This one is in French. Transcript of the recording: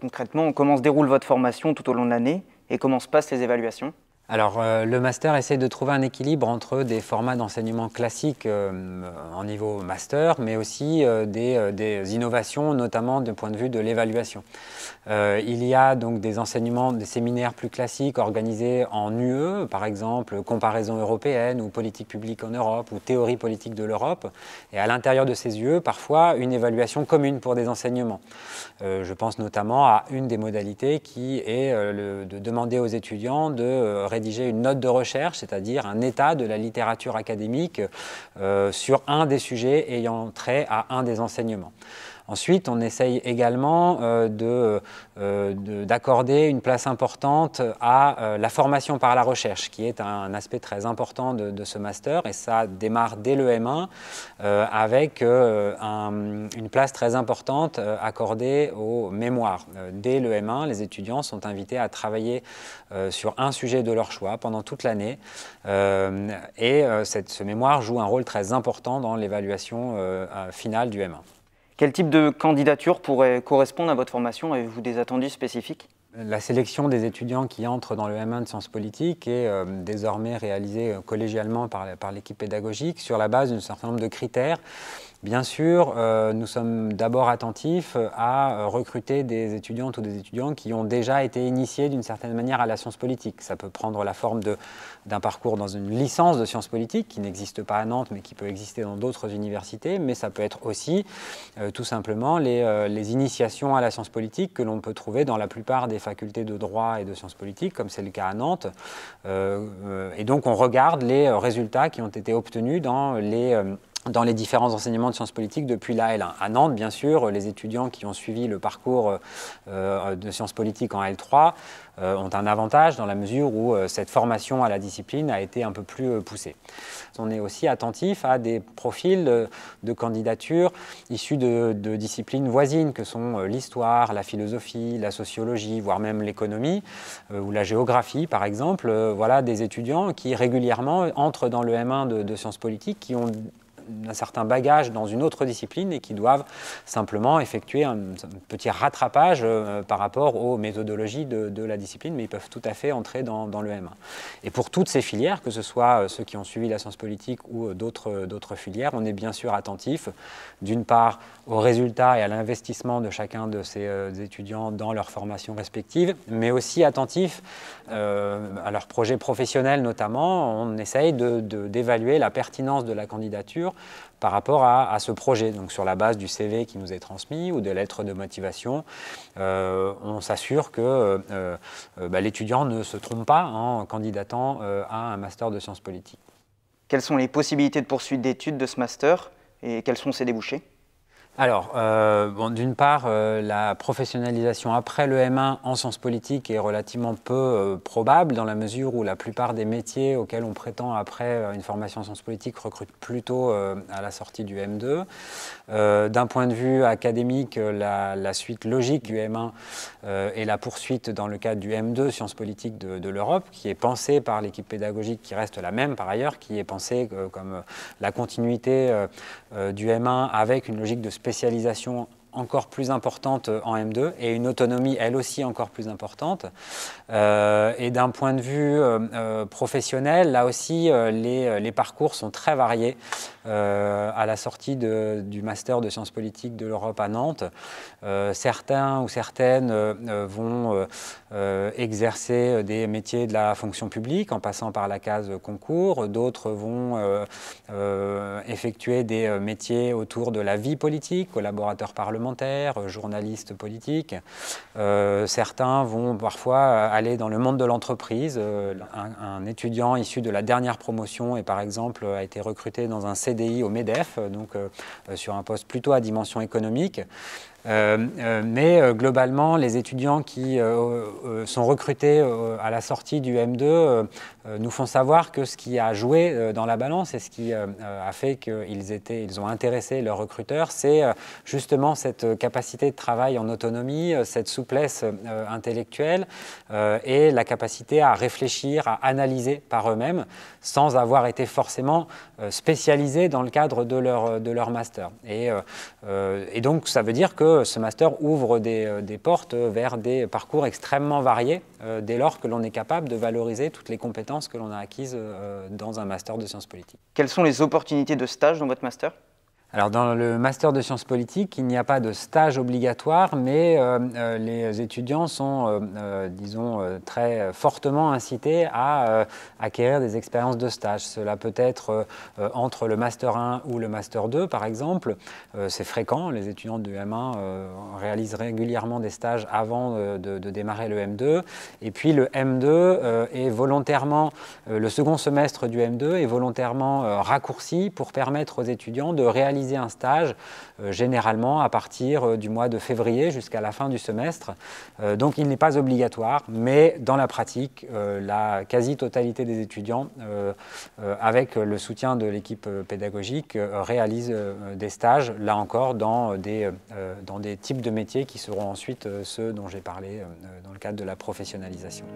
concrètement, comment se déroule votre formation tout au long de l'année et comment se passent les évaluations? Alors, le master essaie de trouver un équilibre entre des formats d'enseignement classiques en niveau master, mais aussi des innovations, notamment du point de vue de l'évaluation. Il y a donc des enseignements, des séminaires plus classiques organisés en UE, par exemple comparaison européenne ou politique publique en Europe ou théorie politique de l'Europe. Et à l'intérieur de ces UE, parfois une évaluation commune pour des enseignements. Je pense notamment à une des modalités qui est de demander aux étudiants de rédiger une note de recherche, c'est-à-dire un état de la littérature académique sur un des sujets ayant trait à un des enseignements. Ensuite, on essaye également d'accorder une place importante à la formation par la recherche, qui est un aspect très important de ce master, et ça démarre dès le M1 avec une place très importante accordée aux mémoires. Dès le M1, les étudiants sont invités à travailler sur un sujet de leur choix pendant toute l'année, et ce mémoire joue un rôle très important dans l'évaluation finale du M1. Quel type de candidature pourrait correspondre à votre formation? Avez-vous des attendus spécifiques? La sélection des étudiants qui entrent dans le M1 de sciences politiques est désormais réalisée collégialement par l'équipe pédagogique sur la base d'un certain nombre de critères. Bien sûr, nous sommes d'abord attentifs à recruter des étudiantes ou des étudiants qui ont déjà été initiés d'une certaine manière à la science politique. Ça peut prendre la forme d'un parcours dans une licence de sciences politiques qui n'existe pas à Nantes mais qui peut exister dans d'autres universités, mais ça peut être aussi tout simplement les initiations à la science politique que l'on peut trouver dans la plupart des facultés de droit et de sciences politiques, comme c'est le cas à Nantes. Et donc on regarde les résultats qui ont été obtenus dans les différents enseignements de sciences politiques depuis la L1. À Nantes, bien sûr, les étudiants qui ont suivi le parcours de sciences politiques en L3 ont un avantage dans la mesure où cette formation à la discipline a été un peu plus poussée. On est aussi attentif à des profils de candidature issus de disciplines voisines que sont l'histoire, la philosophie, la sociologie, voire même l'économie ou la géographie, par exemple. Voilà des étudiants qui régulièrement entrent dans le M1 de sciences politiques, qui ont un certain bagage dans une autre discipline et qui doivent simplement effectuer un petit rattrapage par rapport aux méthodologies de la discipline, mais ils peuvent tout à fait entrer dans le M1. Et pour toutes ces filières, que ce soit ceux qui ont suivi la science politique ou d'autres filières, on est bien sûr attentif, d'une part, aux résultats et à l'investissement de chacun de ces étudiants dans leur formation respective, mais aussi attentif à leur projet professionnel notamment. On essaye d'évaluer la pertinence de la candidature par rapport à ce projet, donc sur la base du CV qui nous est transmis ou des lettres de motivation. On s'assure que l'étudiant ne se trompe pas en candidatant à un master de sciences politiques. Quelles sont les possibilités de poursuite d'études de ce master et quels sont ses débouchés? Alors, d'une part, la professionnalisation après le M1 en sciences politiques est relativement peu probable dans la mesure où la plupart des métiers auxquels on prétend après une formation en sciences politiques recrutent plutôt à la sortie du M2. D'un point de vue académique, la suite logique du M1 est la poursuite dans le cadre du M2 sciences politiques de l'Europe, qui est pensée par l'équipe pédagogique, qui reste la même par ailleurs, qui est pensée comme la continuité du M1 avec une logique de spécialisation encore plus importante en M2 et une autonomie elle aussi encore plus importante. Et d'un point de vue professionnel, là aussi les parcours sont très variés à la sortie du master de sciences politiques de l'Europe à Nantes. Certains ou certaines vont exercer des métiers de la fonction publique en passant par la case concours, d'autres vont effectuer des métiers autour de la vie politique, collaborateurs parlementaires, journalistes politiques. Certains vont parfois aller dans le monde de l'entreprise. Un étudiant issu de la dernière promotion et par exemple a été recruté dans un CDI au MEDEF, donc sur un poste plutôt à dimension économique. Mais globalement, les étudiants qui sont recrutés à la sortie du M2 nous font savoir que ce qui a joué dans la balance et ce qui a fait qu'ils ont intéressé leurs recruteurs, c'est justement cette capacité de travail en autonomie, cette souplesse intellectuelle et la capacité à réfléchir, à analyser par eux-mêmes sans avoir été forcément spécialisés dans le cadre de leur master. Et donc ça veut dire que que ce master ouvre des portes vers des parcours extrêmement variés dès lors que l'on est capable de valoriser toutes les compétences que l'on a acquises dans un master de sciences politiques. Quelles sont les opportunités de stage dans votre master ? Alors dans le master de sciences politiques, il n'y a pas de stage obligatoire, mais les étudiants sont, disons, très fortement incités à acquérir des expériences de stage. Cela peut être entre le master 1 ou le master 2, par exemple. C'est fréquent, les étudiants du M1 réalisent régulièrement des stages avant de démarrer le M2. Et puis le M2 est volontairement, le second semestre du M2 est volontairement raccourci pour permettre aux étudiants de réaliser un stage généralement à partir du mois de février jusqu'à la fin du semestre. Donc il n'est pas obligatoire, mais dans la pratique, la quasi-totalité des étudiants, avec le soutien de l'équipe pédagogique, réalisent des stages, là encore, dans des types de métiers qui seront ensuite ceux dont j'ai parlé dans le cadre de la professionnalisation.